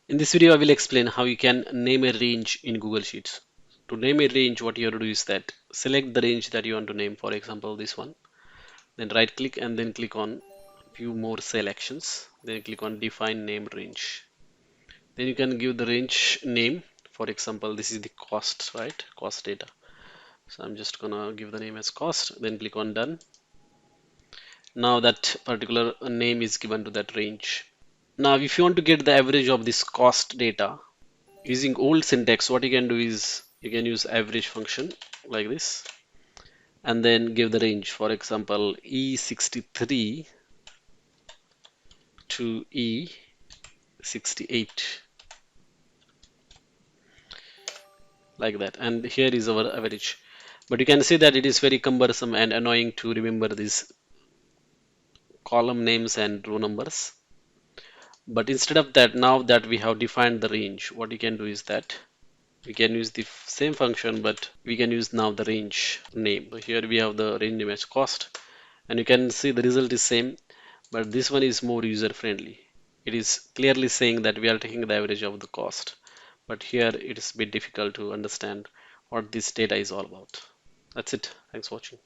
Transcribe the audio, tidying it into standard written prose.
In this video, I will explain how you can name a range in Google Sheets. To name a range, what you have to do is that select the range that you want to name, for example, this one. Then right click and then click on view more selections. Then click on define name range. Then you can give the range name. For example, this is the cost, right? Cost data. So I'm just gonna give the name as cost. Then click on done. Now that particular name is given to that range. Now, if you want to get the average of this cost data, using old syntax, what you can do is you can use average function like this and then give the range. For example, E63 to E68 like that. And here is our average. But you can see that it is very cumbersome and annoying to remember these column names and row numbers. But instead of that, now that we have defined the range, what you can do is that we can use the same function, but we can use now the range name. So here we have the range name as cost, and you can see the result is same, but this one is more user friendly. It is clearly saying that we are taking the average of the cost, but here it is a bit difficult to understand what this data is all about. That's it. Thanks for watching.